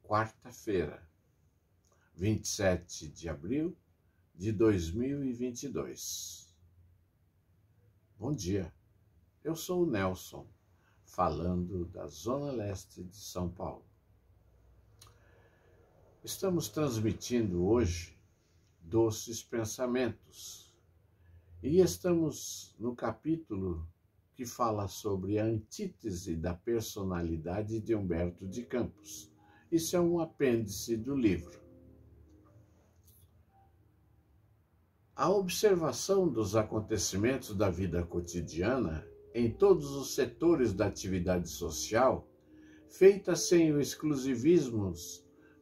quarta-feira, 27 de abril de 2022. Bom dia, eu sou o Nelson, falando da Zona Leste de São Paulo. Estamos transmitindo hoje Doces Pensamentos e estamos no capítulo que fala sobre a antítese da personalidade de Humberto de Campos. Isso é um apêndice do livro. A observação dos acontecimentos da vida cotidiana em todos os setores da atividade social, feita sem o exclusivismo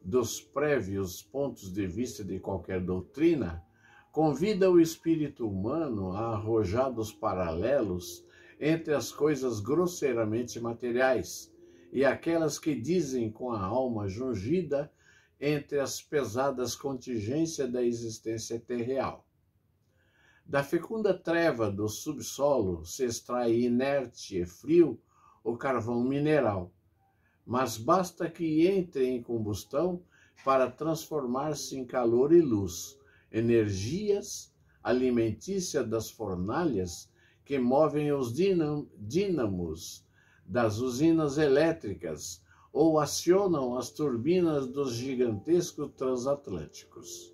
dos prévios pontos de vista de qualquer doutrina, convida o espírito humano a arrojar dos paralelos entre as coisas grosseiramente materiais e aquelas que dizem com a alma jungida entre as pesadas contingências da existência terreal. Da fecunda treva do subsolo se extrai inerte e frio o carvão mineral, mas basta que entre em combustão para transformar-se em calor e luz, energias alimentícias das fornalhas que movem os dínamos das usinas elétricas ou acionam as turbinas dos gigantescos transatlânticos.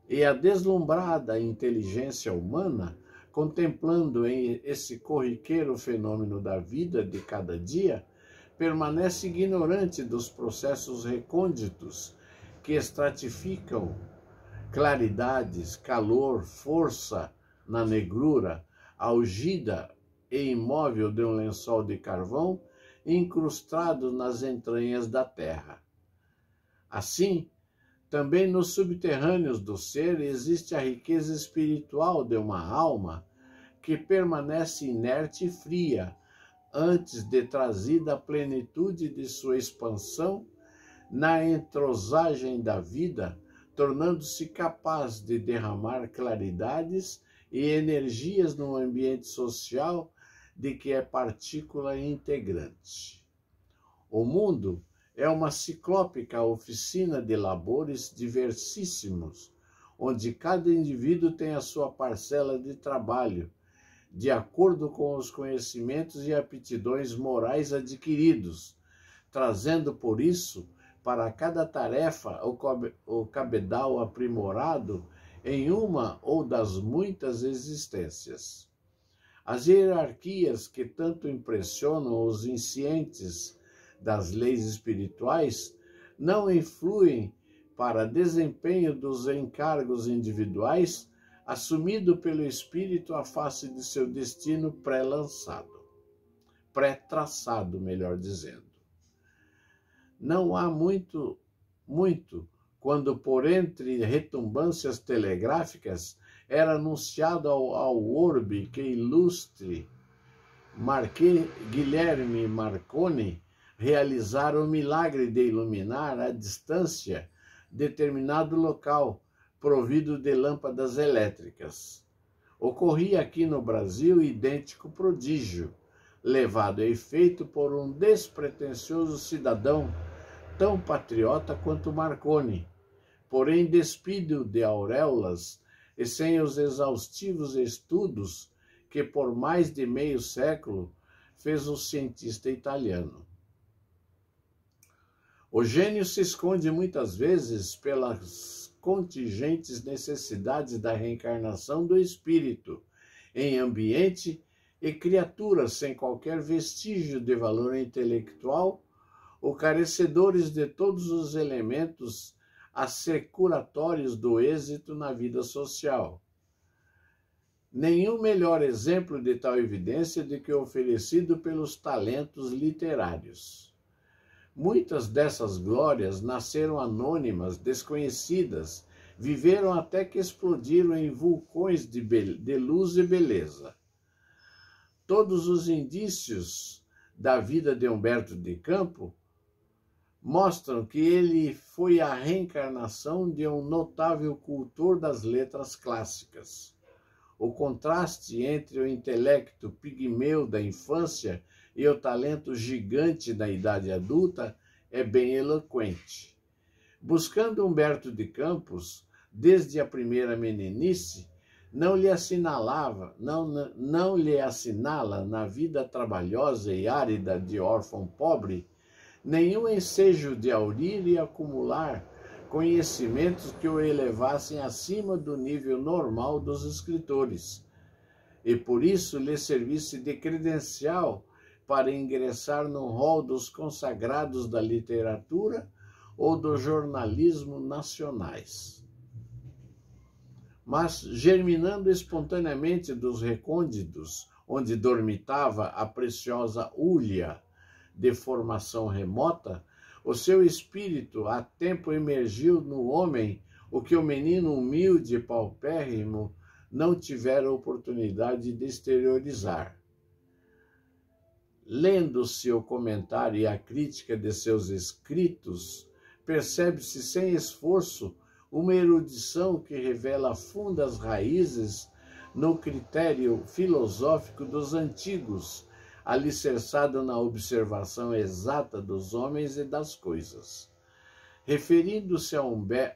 E a deslumbrada inteligência humana, contemplando esse corriqueiro fenômeno da vida de cada dia, permanece ignorante dos processos recônditos que estratificam claridades, calor, força na negrura, algida e imóvel de um lençol de carvão incrustado nas entranhas da terra. Assim, também nos subterrâneos do ser existe a riqueza espiritual de uma alma que permanece inerte e fria antes de trazida à plenitude de sua expansão na entrosagem da vida, tornando-se capaz de derramar claridades e energias no ambiente social de que é partícula integrante. O mundo é uma ciclópica oficina de labores diversíssimos, onde cada indivíduo tem a sua parcela de trabalho, de acordo com os conhecimentos e aptidões morais adquiridos, trazendo por isso para cada tarefa o cabedal aprimorado em uma ou das muitas existências. As hierarquias que tanto impressionam os inscientes das leis espirituais não influem para desempenho dos encargos individuais assumido pelo espírito à face de seu destino pré-traçado, melhor dizendo. Não há muito, quando por entre retumbâncias telegráficas era anunciado ao orbe que ilustre Guilherme Marconi realizara o milagre de iluminar à distância determinado local, provido de lâmpadas elétricas. Ocorria aqui no Brasil idêntico prodígio, levado a efeito por um despretensioso cidadão, tão patriota quanto Marconi, porém despido de auréolas e sem os exaustivos estudos que por mais de meio século fez o cientista italiano. O gênio se esconde muitas vezes pelas contingentes necessidades da reencarnação do espírito em ambiente e criaturas sem qualquer vestígio de valor intelectual ou carecedores de todos os elementos assecuratórios do êxito na vida social. Nenhum melhor exemplo de tal evidência do que o oferecido pelos talentos literários. Muitas dessas glórias nasceram anônimas, desconhecidas, viveram até que explodiram em vulcões de luz e beleza. Todos os indícios da vida de Humberto de Campos mostram que ele foi a reencarnação de um notável cultor das letras clássicas. O contraste entre o intelecto pigmeu da infância e o talento gigante da idade adulta é bem eloquente. Buscando Humberto de Campos, desde a primeira meninice, não lhe assinala na vida trabalhosa e árida de órfão pobre nenhum ensejo de aurir e acumular conhecimentos que o elevassem acima do nível normal dos escritores, e por isso lhe servisse de credencial para ingressar no rol dos consagrados da literatura ou do jornalismo nacionais. Mas, germinando espontaneamente dos recônditos onde dormitava a preciosa hulha de formação remota, o seu espírito a tempo emergiu no homem o que o menino humilde e paupérrimo não tivera oportunidade de exteriorizar. Lendo-se o comentário e a crítica de seus escritos, percebe-se sem esforço uma erudição que revela fundas raízes no critério filosófico dos antigos, alicerçado na observação exata dos homens e das coisas. Referindo-se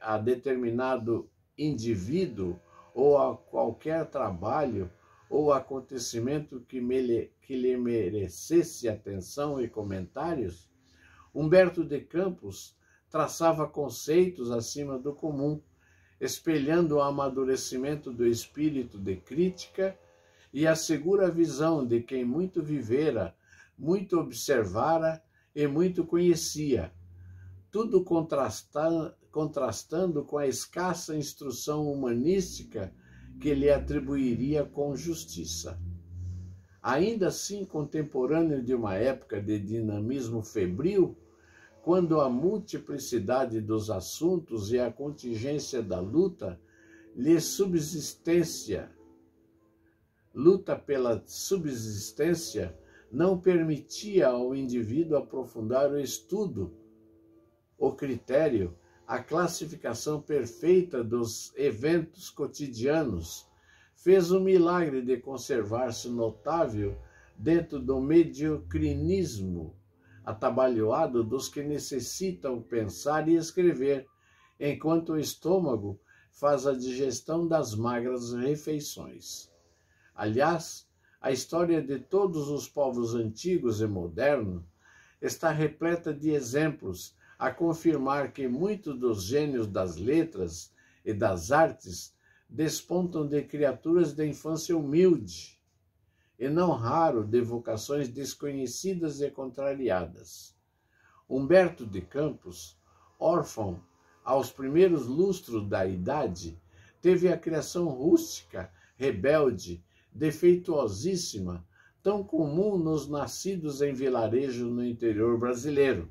a determinado indivíduo ou a qualquer trabalho ou acontecimento que lhe merecesse atenção e comentários, Humberto de Campos traçava conceitos acima do comum, espelhando o amadurecimento do espírito de crítica e a segura visão de quem muito vivera, muito observara e muito conhecia, tudo contrastando com a escassa instrução humanística que lhe atribuiria com justiça. Ainda assim, contemporâneo de uma época de dinamismo febril, quando a multiplicidade dos assuntos e a contingência da luta pela subsistência não permitia ao indivíduo aprofundar o estudo, o critério, a classificação perfeita dos eventos cotidianos, fez o milagre de conservar-se notável dentro do mediocrinismo atabalhoado dos que necessitam pensar e escrever, enquanto o estômago faz a digestão das magras refeições. Aliás, a história de todos os povos antigos e modernos está repleta de exemplos a confirmar que muitos dos gênios das letras e das artes despontam de criaturas de infância humilde, e não raro de vocações desconhecidas e contrariadas. Humberto de Campos, órfão aos primeiros lustros da idade, teve a criação rústica, rebelde, defeituosíssima, tão comum nos nascidos em vilarejos no interior brasileiro,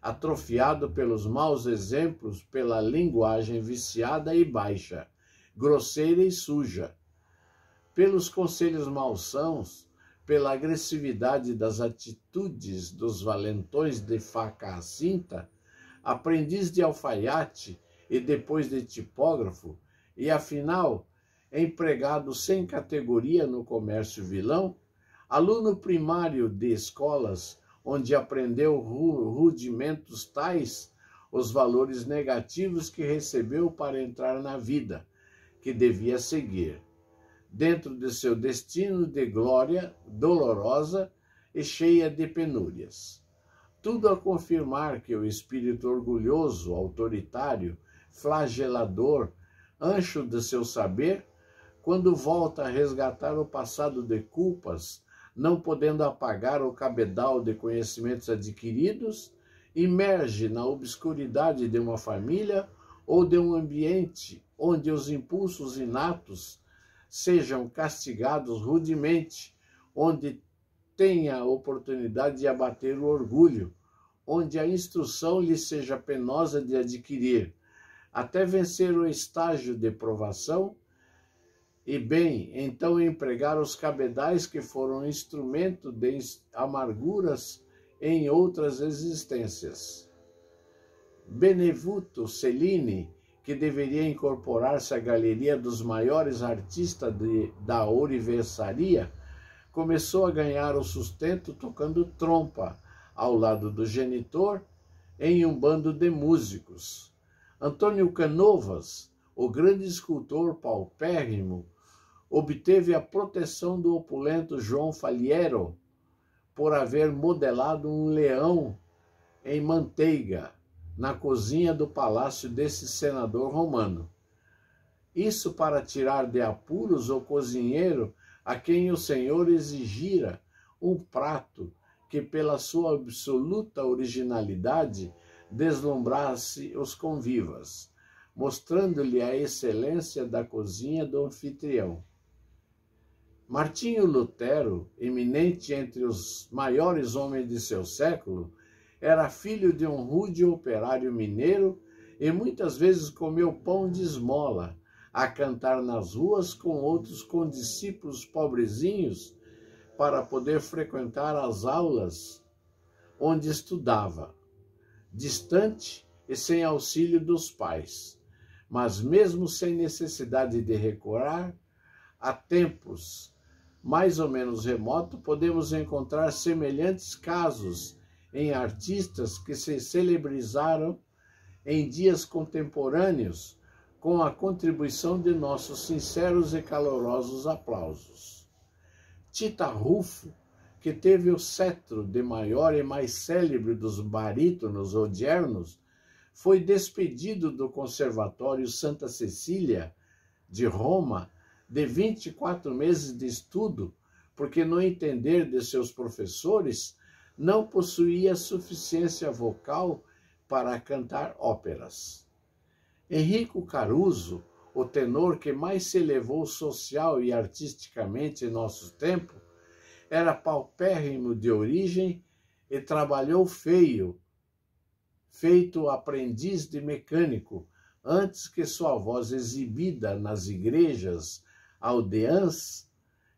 atrofiado pelos maus exemplos, pela linguagem viciada e baixa, grosseira e suja, pelos conselhos malsãos, pela agressividade das atitudes dos valentões de faca à cinta, aprendiz de alfaiate e depois de tipógrafo, e afinal, empregado sem categoria no comércio vilão, aluno primário de escolas onde aprendeu rudimentos tais, os valores negativos que recebeu para entrar na vida, que devia seguir, dentro de seu destino de glória dolorosa e cheia de penúrias. Tudo a confirmar que o espírito orgulhoso, autoritário, flagelador, ancho de seu saber, quando volta a resgatar o passado de culpas, não podendo apagar o cabedal de conhecimentos adquiridos, imerge na obscuridade de uma família ou de um ambiente onde os impulsos inatos sejam castigados rudemente, onde tenha a oportunidade de abater o orgulho, onde a instrução lhe seja penosa de adquirir, até vencer o estágio de provação, e bem, então empregar os cabedais que foram instrumento de amarguras em outras existências. Benvenuto Cellini, que deveria incorporar-se à galeria dos maiores artistas da ourivesaria, começou a ganhar o sustento tocando trompa ao lado do genitor em um bando de músicos. Antônio Canovas, o grande escultor paupérrimo, obteve a proteção do opulento João Faliero por haver modelado um leão em manteiga na cozinha do palácio desse senador romano. Isso para tirar de apuros o cozinheiro a quem o senhor exigira um prato que, pela sua absoluta originalidade, deslumbrasse os convivas, mostrando-lhe a excelência da cozinha do anfitrião. Martinho Lutero, eminente entre os maiores homens de seu século, era filho de um rude operário mineiro e muitas vezes comeu pão de esmola, a cantar nas ruas com outros condiscípulos pobrezinhos para poder frequentar as aulas onde estudava, distante e sem auxílio dos pais, mas mesmo sem necessidade de recuar a tempos mais ou menos remotos, podemos encontrar semelhantes casos em artistas que se celebrizaram em dias contemporâneos com a contribuição de nossos sinceros e calorosos aplausos. Tita Rufo, que teve o cetro de maior e mais célebre dos barítonos odiernos, foi despedido do Conservatório Santa Cecília de Roma de 24 meses de estudo, porque, no entender de seus professores, não possuía suficiência vocal para cantar óperas. Enrico Caruso, o tenor que mais se elevou social e artisticamente em nosso tempo, era paupérrimo de origem e trabalhou feito aprendiz de mecânico, antes que sua voz exibida nas igrejas aldeãs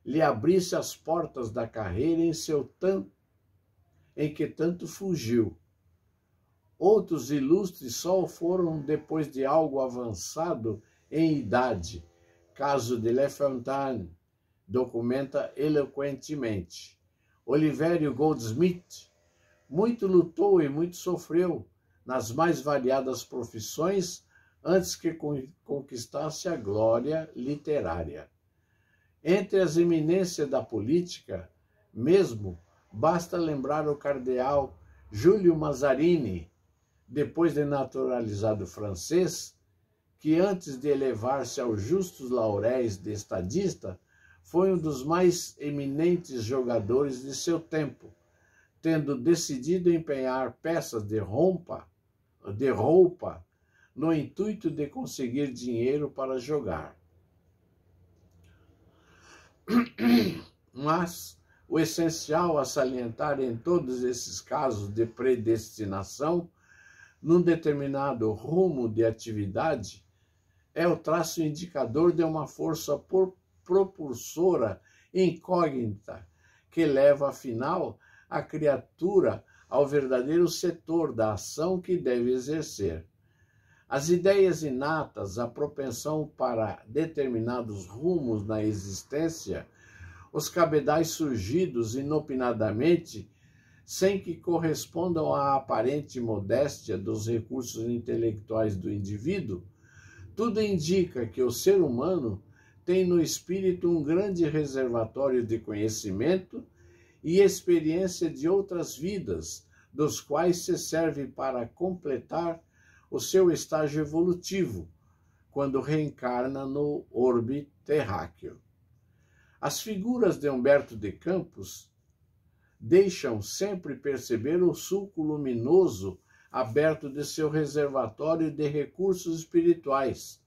lhe abrisse as portas da carreira em que tanto fugiu. Outros ilustres só o foram depois de algo avançado em idade. Caso de Le Fontaine documenta eloquentemente. Olivério Goldsmith muito lutou e muito sofreu nas mais variadas profissões antes que conquistasse a glória literária. Entre as eminências da política, mesmo, basta lembrar o cardeal Júlio Mazarini, depois de naturalizado francês, que antes de elevar-se aos justos lauréis de estadista, foi um dos mais eminentes jogadores de seu tempo, tendo decidido empenhar peças de roupa no intuito de conseguir dinheiro para jogar. Mas o essencial a salientar em todos esses casos de predestinação, num determinado rumo de atividade, é o traço indicador de uma força propulsora incógnita que leva, afinal, a criatura ao verdadeiro setor da ação que deve exercer. As ideias inatas, a propensão para determinados rumos na existência, os cabedais surgidos inopinadamente, sem que correspondam à aparente modéstia dos recursos intelectuais do indivíduo, tudo indica que o ser humano tem no espírito um grande reservatório de conhecimento e experiência de outras vidas, dos quais se serve para completar o seu estágio evolutivo, quando reencarna no orbe terráqueo. As figuras de Humberto de Campos deixam sempre perceber o sulco luminoso aberto de seu reservatório de recursos espirituais,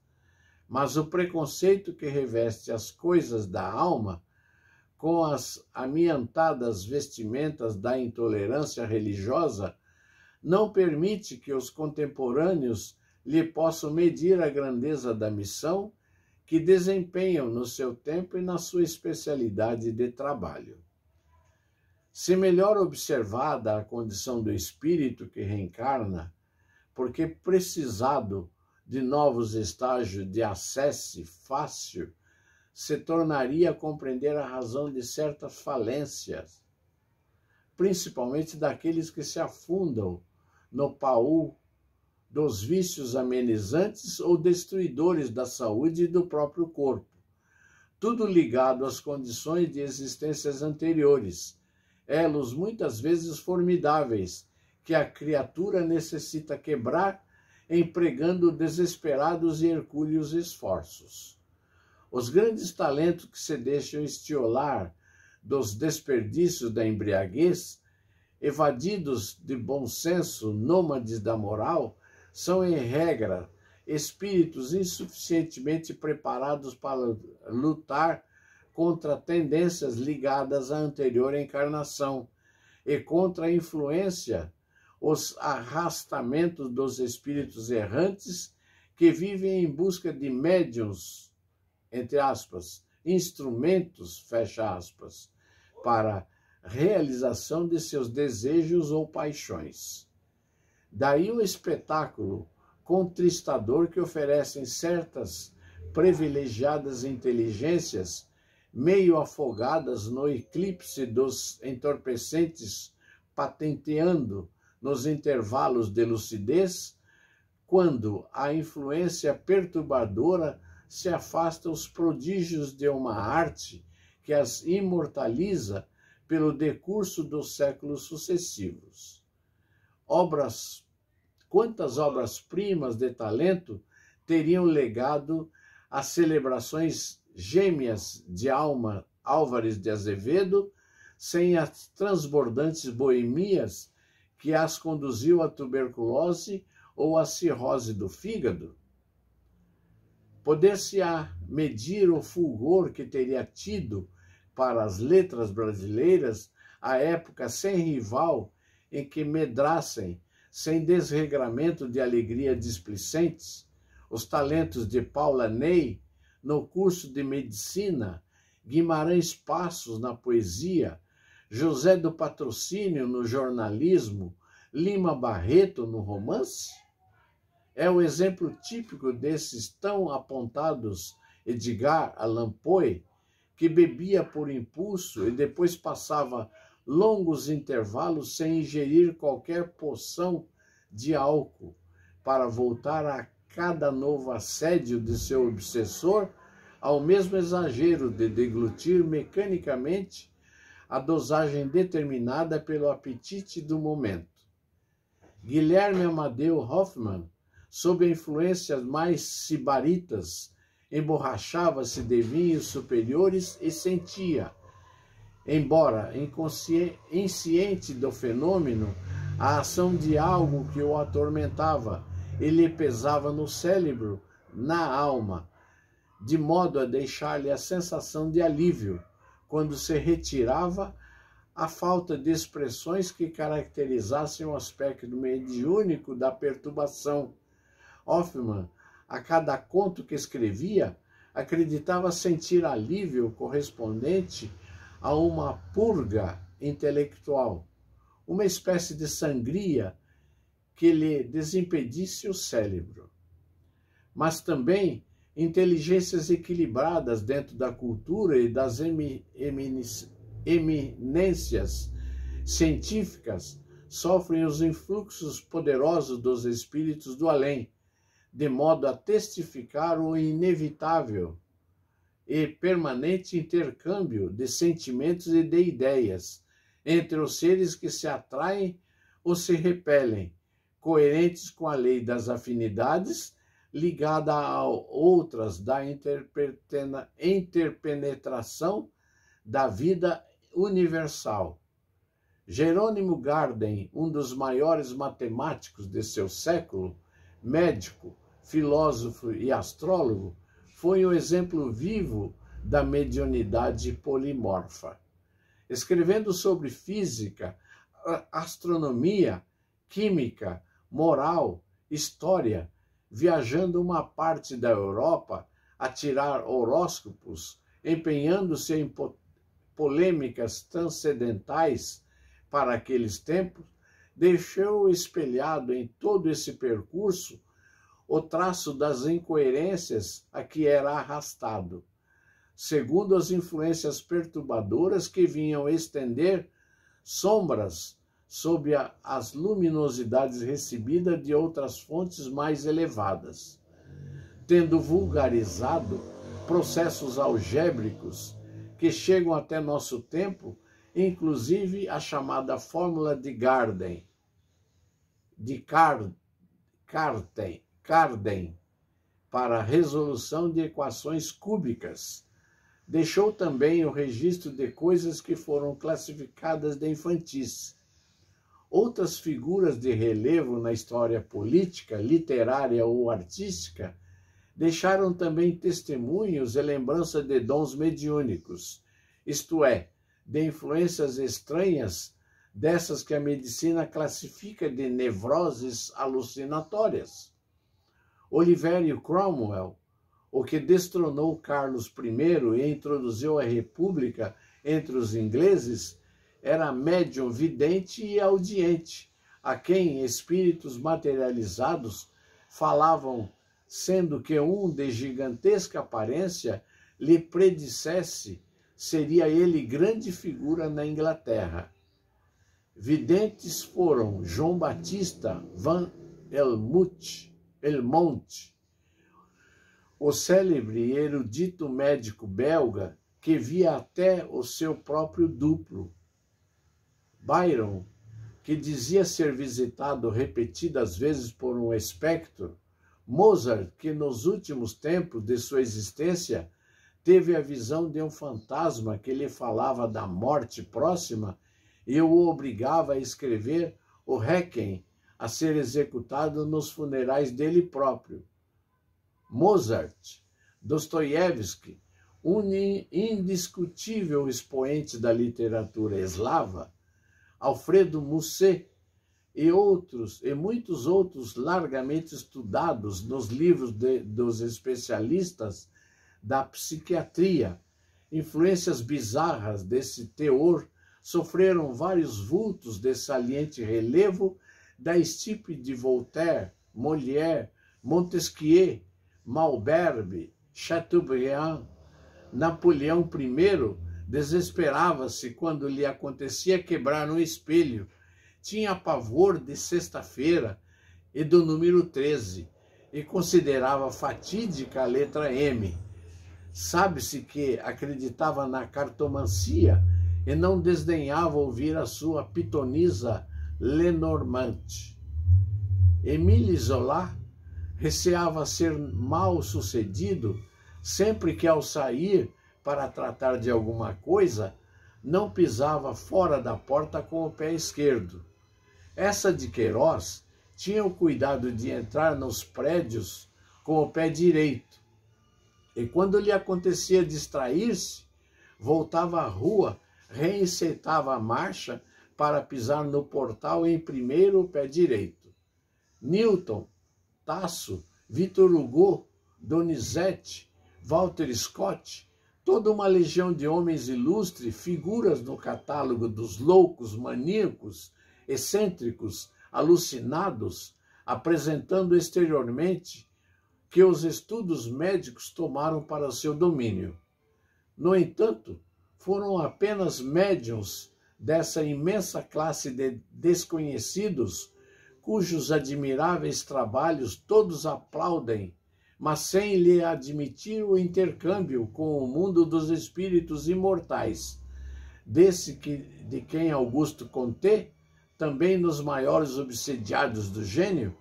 mas o preconceito que reveste as coisas da alma com as amiantadas vestimentas da intolerância religiosa não permite que os contemporâneos lhe possam medir a grandeza da missão que desempenham no seu tempo e na sua especialidade de trabalho. Se melhor observada a condição do espírito que reencarna, porque precisado de novos estágios de acesso fácil, se tornaria a compreender a razão de certas falências, principalmente daqueles que se afundam no baú dos vícios amenizantes ou destruidores da saúde e do próprio corpo, tudo ligado às condições de existências anteriores, elos muitas vezes formidáveis, que a criatura necessita quebrar, empregando desesperados e hercúleos esforços. Os grandes talentos que se deixam estiolar dos desperdícios da embriaguez, evadidos de bom senso, nômades da moral, são, em regra, espíritos insuficientemente preparados para lutar contra tendências ligadas à anterior encarnação e contra a influência, os arrastamentos dos espíritos errantes que vivem em busca de médiuns, entre aspas, instrumentos, fecha aspas, para realização de seus desejos ou paixões. Daí o espetáculo contristador que oferecem certas privilegiadas inteligências, meio afogadas no eclipse dos entorpecentes, patenteando nos intervalos de lucidez, quando a influência perturbadora se afasta os prodígios de uma arte que as imortaliza pelo decurso dos séculos sucessivos. Quantas obras-primas de talento teriam legado às celebrações gêmeas de Álvares de Azevedo, sem as transbordantes boemias que as conduziu à tuberculose ou à cirrose do fígado? Poder-se-á medir o fulgor que teria tido para as letras brasileiras a época sem rival em que medrassem, sem desregramento de alegria displicentes, os talentos de Paula Ney no curso de medicina, Guimarães Passos na poesia, José do Patrocínio no jornalismo, Lima Barreto no romance? É o exemplo típico desses tão apontados Edgar Allan Poe, que bebia por impulso e depois passava longos intervalos sem ingerir qualquer poção de álcool, para voltar a cada novo assédio de seu obsessor ao mesmo exagero de deglutir mecanicamente a dosagem determinada pelo apetite do momento. Guilherme Amadeu Hoffmann, sob a influência mais sibaritas, emborrachava-se de vinhos superiores e sentia, embora insciente do fenômeno, a ação de algo que o atormentava e lhe pesava no cérebro, na alma, de modo a deixar-lhe a sensação de alívio, quando se retirava a falta de expressões que caracterizassem o aspecto mediúnico da perturbação. Hoffmann, a cada conto que escrevia, acreditava sentir alívio correspondente a uma purga intelectual, uma espécie de sangria que lhe desimpedisse o cérebro. Mas também inteligências equilibradas dentro da cultura e das eminências científicas sofrem os influxos poderosos dos espíritos do além, de modo a testificar o inevitável e permanente intercâmbio de sentimentos e de ideias entre os seres que se atraem ou se repelem, coerentes com a lei das afinidades, ligada a outras da interpenetração da vida universal. Jerônimo Garden, um dos maiores matemáticos de seu século, médico, filósofo e astrólogo, foi um exemplo vivo da mediunidade polimorfa. Escrevendo sobre física, astronomia, química, moral, história, viajando uma parte da Europa a tirar horóscopos, empenhando-se em polêmicas transcendentais para aqueles tempos, deixou espelhado em todo esse percurso o traço das incoerências a que era arrastado, segundo as influências perturbadoras que vinham estender sombras sob as luminosidades recebidas de outras fontes mais elevadas, tendo vulgarizado processos algébricos que chegam até nosso tempo, inclusive a chamada fórmula de Carden, para a resolução de equações cúbicas. Deixou também o registro de coisas que foram classificadas de infantis. Outras figuras de relevo na história política, literária ou artística deixaram também testemunhos e lembrança de dons mediúnicos, isto é, de influências estranhas, dessas que a medicina classifica de nevroses alucinatórias. Olivério Cromwell, o que destronou Carlos I e introduziu a República entre os ingleses, era médium vidente e audiente, a quem espíritos materializados falavam, sendo que um de gigantesca aparência lhe predissesse, seria ele grande figura na Inglaterra. Videntes foram João Batista van Helmont, o célebre e erudito médico belga que via até o seu próprio duplo. Byron, que dizia ser visitado repetidas vezes por um espectro. Mozart, que nos últimos tempos de sua existência teve a visão de um fantasma que lhe falava da morte próxima e o obrigava a escrever o Requiem a ser executado nos funerais dele próprio. Mozart, Dostoiévski, um indiscutível expoente da literatura eslava, Alfredo Musset e muitos outros largamente estudados nos livros dos especialistas da psiquiatria. Influências bizarras desse teor sofreram vários vultos de saliente relevo da estirpe de Voltaire, Molière, Montesquieu, Malherbe, Chateaubriand. Napoleão I desesperava-se quando lhe acontecia quebrar um espelho. Tinha pavor de sexta-feira e do número 13 e considerava fatídica a letra M. Sabe-se que acreditava na cartomancia e não desdenhava ouvir a sua pitonisa Lenormand. Émile Zola receava ser mal sucedido sempre que, ao sair para tratar de alguma coisa, não pisava fora da porta com o pé esquerdo. Essa de Queiroz tinha o cuidado de entrar nos prédios com o pé direito. E quando lhe acontecia distrair-se, voltava à rua, reenceitava a marcha para pisar no portal em primeiro o pé direito. Newton, Tasso, Victor Hugo, Donizete, Walter Scott, toda uma legião de homens ilustres, figuras no catálogo dos loucos, maníacos, excêntricos, alucinados, apresentando exteriormente que os estudos médicos tomaram para seu domínio. No entanto, foram apenas médiuns dessa imensa classe de desconhecidos, cujos admiráveis trabalhos todos aplaudem, mas sem lhe admitir o intercâmbio com o mundo dos espíritos imortais, de quem Auguste Comte, também nos maiores obsediados do gênio,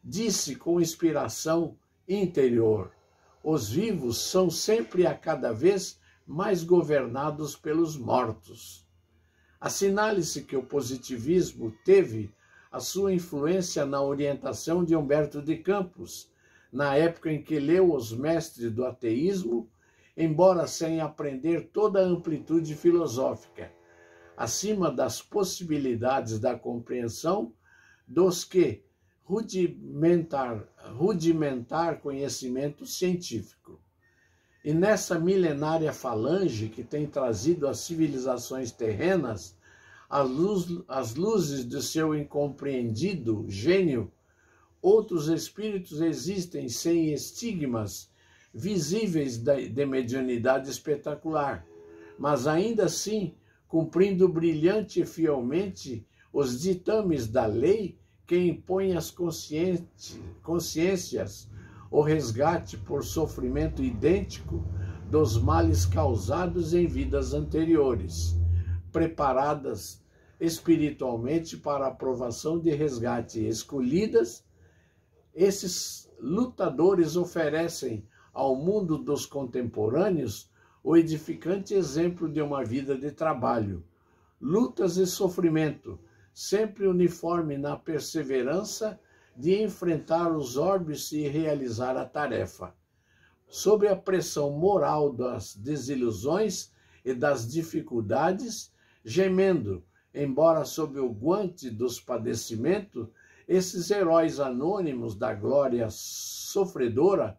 disse com inspiração interior: os vivos são sempre a cada vez mais governados pelos mortos. Assinale-se que o positivismo teve a sua influência na orientação de Humberto de Campos, na época em que leu os mestres do ateísmo, embora sem aprender toda a amplitude filosófica, acima das possibilidades da compreensão dos que rudimentar conhecimento científico. E nessa milenária falange que tem trazido às civilizações terrenas as luzes do seu incompreendido gênio, outros espíritos existem sem estigmas visíveis de mediunidade espetacular, mas ainda assim cumprindo brilhante e fielmente os ditames da lei que impõem às consciências o resgate por sofrimento idêntico dos males causados em vidas anteriores, preparadas espiritualmente para a provação de resgate escolhidas. Esses lutadores oferecem ao mundo dos contemporâneos o edificante exemplo de uma vida de trabalho, lutas e sofrimento, sempre uniforme na perseverança de enfrentar os órbits e realizar a tarefa. Sob a pressão moral das desilusões e das dificuldades, gemendo, embora sob o guante dos padecimentos, esses heróis anônimos da glória sofredora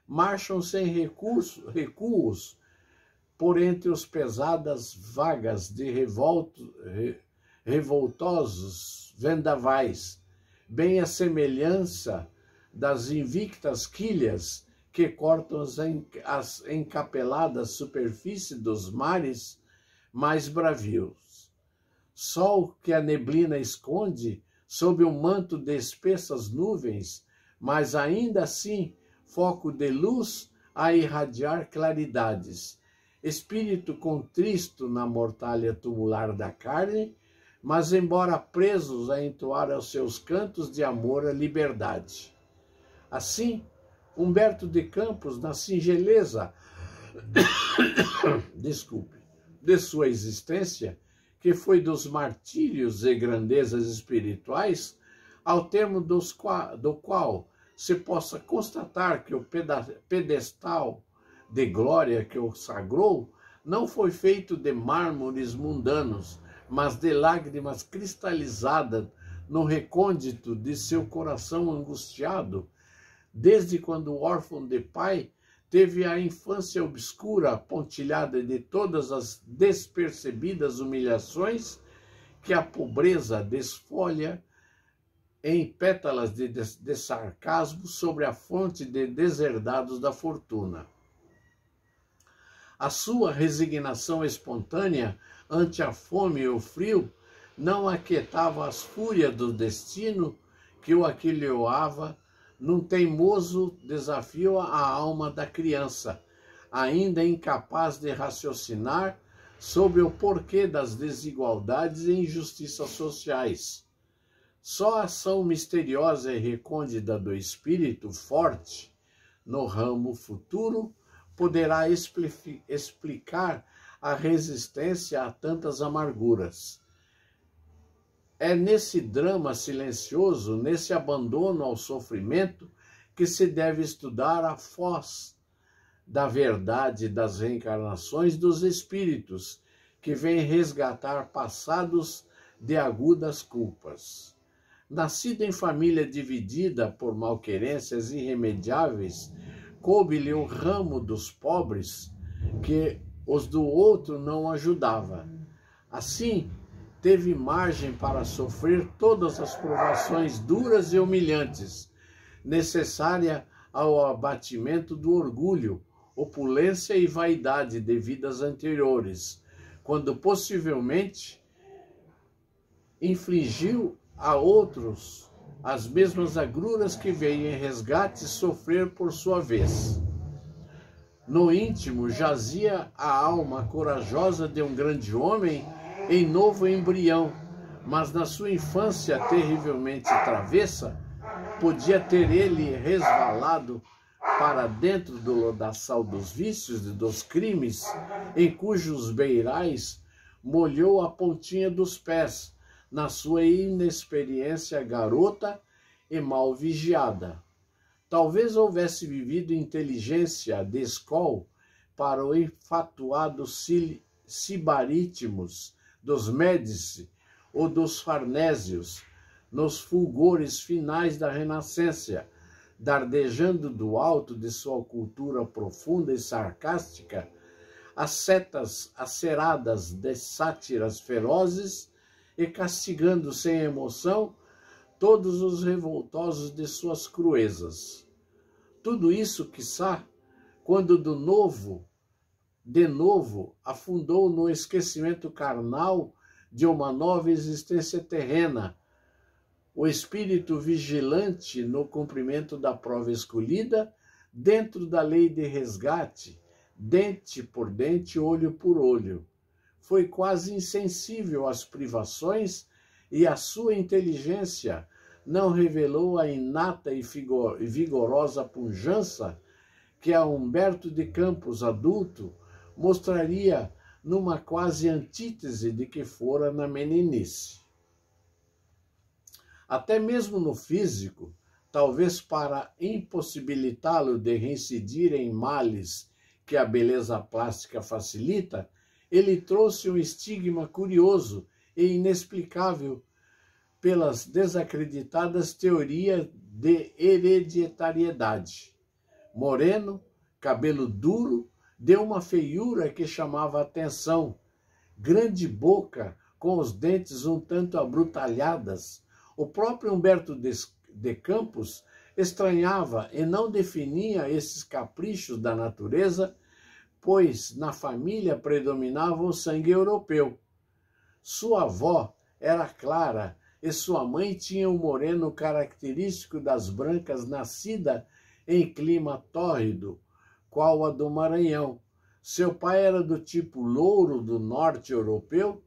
marcham sem recuos por entre os pesadas vagas de revoltosos vendavais, bem à semelhança das invictas quilhas que cortam as encapeladas superfícies dos mares mais bravios. Sol que a neblina esconde sob um manto de espessas nuvens, mas ainda assim foco de luz a irradiar claridades. Espírito contristo na mortalha tumular da carne, mas embora presos a entoar aos seus cantos de amor à liberdade. Assim, Humberto de Campos, na singeleza de sua existência, que foi dos martírios e grandezas espirituais, ao termo do qual se possa constatar que o pedestal de glória que o sagrou não foi feito de mármores mundanos, mas de lágrimas cristalizadas no recôndito de seu coração angustiado, desde quando órfão de pai, teve a infância obscura, pontilhada de todas as despercebidas humilhações que a pobreza desfolha em pétalas de sarcasmo sobre a fonte de deserdados da fortuna. A sua resignação espontânea ante a fome e o frio não aquietava as fúrias do destino que o aquilhoava num teimoso desafio à alma da criança, ainda incapaz de raciocinar sobre o porquê das desigualdades e injustiças sociais. Só a ação misteriosa e recôndita do espírito forte no ramo futuro poderá explicar a resistência a tantas amarguras. É nesse drama silencioso, nesse abandono ao sofrimento, que se deve estudar a foz da verdade das reencarnações dos espíritos, que vêm resgatar passados de agudas culpas. Nascido em família dividida por malquerências irremediáveis, coube-lhe o ramo dos pobres, que os do outro não ajudava. Assim, teve margem para sofrer todas as provações duras e humilhantes, necessária ao abatimento do orgulho, opulência e vaidade de vidas anteriores, quando possivelmente infligiu a outros as mesmas agruras que veio em resgate sofrer por sua vez. No íntimo jazia a alma corajosa de um grande homem em novo embrião, mas na sua infância terrivelmente travessa, podia ter ele resvalado para dentro do lodaçal dos vícios e dos crimes, em cujos beirais molhou a pontinha dos pés, na sua inexperiência garota e mal vigiada. Talvez houvesse vivido inteligência de escol para o enfatuado sibarítimos dos Médici ou dos Farnésios, nos fulgores finais da Renascença, dardejando do alto de sua cultura profunda e sarcástica, as setas aceradas de sátiras ferozes e castigando sem emoção todos os revoltosos de suas cruezas. Tudo isso, quiçá, quando de novo, afundou no esquecimento carnal de uma nova existência terrena, o espírito vigilante no cumprimento da prova escolhida, dentro da lei de resgate, dente por dente, olho por olho. Foi quase insensível às privações e a sua inteligência não revelou a inata e vigorosa pujança que a Humberto de Campos adulto mostraria numa quase antítese de que fora na meninice. Até mesmo no físico, talvez para impossibilitá-lo de reincidir em males que a beleza plástica facilita, ele trouxe um estigma curioso e inexplicável pelas desacreditadas teorias de hereditariedade. Moreno, cabelo duro, deu uma feiura que chamava a atenção. Grande boca, com os dentes um tanto abrutalhadas. O próprio Humberto de Campos estranhava e não definia esses caprichos da natureza, pois na família predominava o sangue europeu. Sua avó era clara e sua mãe tinha um moreno característico das brancas, nascida em clima tórrido, qual a do Maranhão. Seu pai era do tipo louro do norte europeu,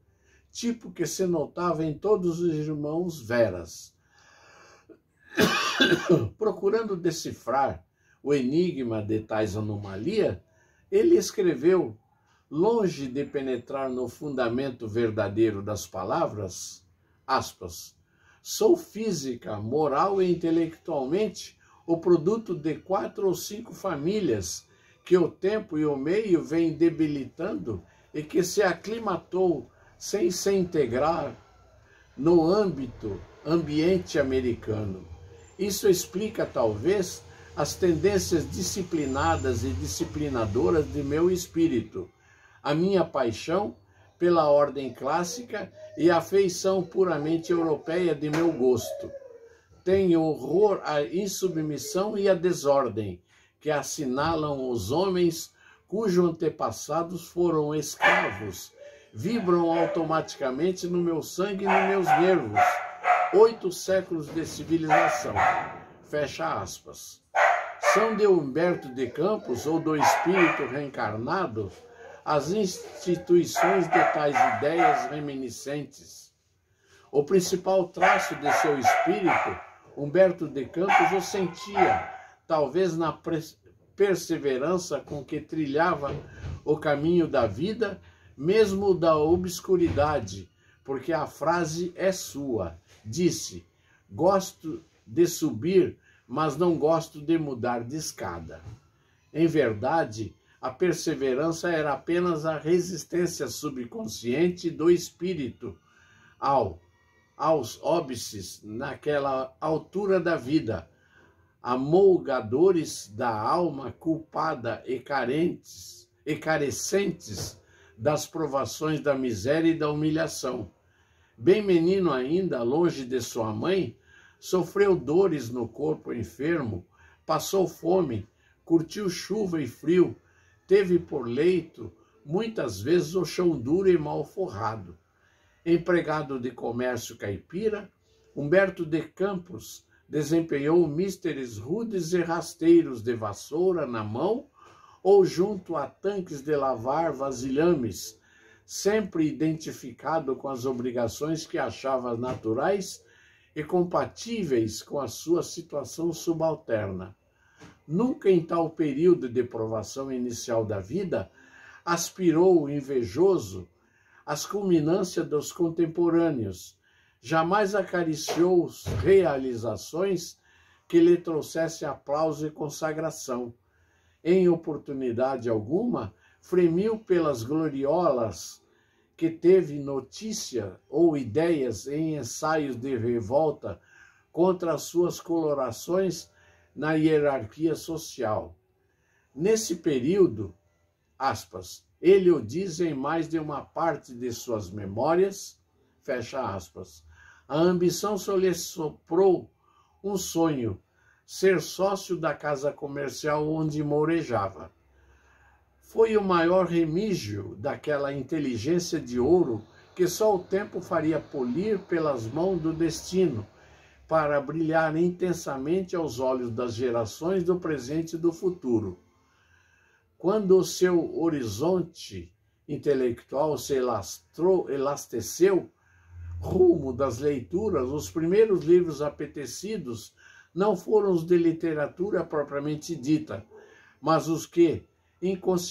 tipo que se notava em todos os irmãos Veras. Procurando decifrar o enigma de tais anomalias, ele escreveu, longe de penetrar no fundamento verdadeiro das palavras, aspas, sou física, moral e intelectualmente o produto de 4 ou 5 famílias que o tempo e o meio vêm debilitando e que se aclimatou sem se integrar no ambiente americano. Isso explica, talvez, as tendências disciplinadas e disciplinadoras de meu espírito, a minha paixão pela ordem clássica e a afeição puramente europeia de meu gosto. Tenho horror à insubmissão e à desordem que assinalam os homens cujos antepassados foram escravos, vibram automaticamente no meu sangue e nos meus nervos. 8 séculos de civilização. Fecha aspas. São de Humberto de Campos ou do espírito reencarnado as instituições de tais ideias reminiscentes. O principal traço de seu espírito, Humberto de Campos o sentia, talvez na perseverança com que trilhava o caminho da vida, mesmo da obscuridade, porque a frase é sua. Disse, gosto de subir, mas não gosto de mudar de escada. Em verdade, a perseverança era apenas a resistência subconsciente do espírito aos óbices naquela altura da vida, amolgadores da alma culpada e carecentes das provações da miséria e da humilhação. Bem menino ainda, longe de sua mãe, sofreu dores no corpo enfermo, passou fome, curtiu chuva e frio, teve por leito, muitas vezes, o chão duro e mal forrado. Empregado de comércio caipira, Humberto de Campos desempenhou misteres rudes e rasteiros de vassoura na mão ou junto a tanques de lavar vasilhames, sempre identificado com as obrigações que achava naturais e compatíveis com a sua situação subalterna. Nunca em tal período de provação inicial da vida aspirou invejoso às culminâncias dos contemporâneos, jamais acariciou realizações que lhe trouxesse aplauso e consagração. Em oportunidade alguma, fremiu pelas gloriolas que teve notícia ou ideias em ensaios de revolta contra as suas colorações na hierarquia social. Nesse período, aspas, ele o diz em mais de uma parte de suas memórias, fecha aspas, a ambição só lhe soprou um sonho, ser sócio da casa comercial onde mourejava. Foi o maior remígio daquela inteligência de ouro que só o tempo faria polir pelas mãos do destino, para brilhar intensamente aos olhos das gerações do presente e do futuro. Quando o seu horizonte intelectual se elasteceu, rumo das leituras, os primeiros livros apetecidos não foram os de literatura propriamente dita, mas os que, inconscientemente,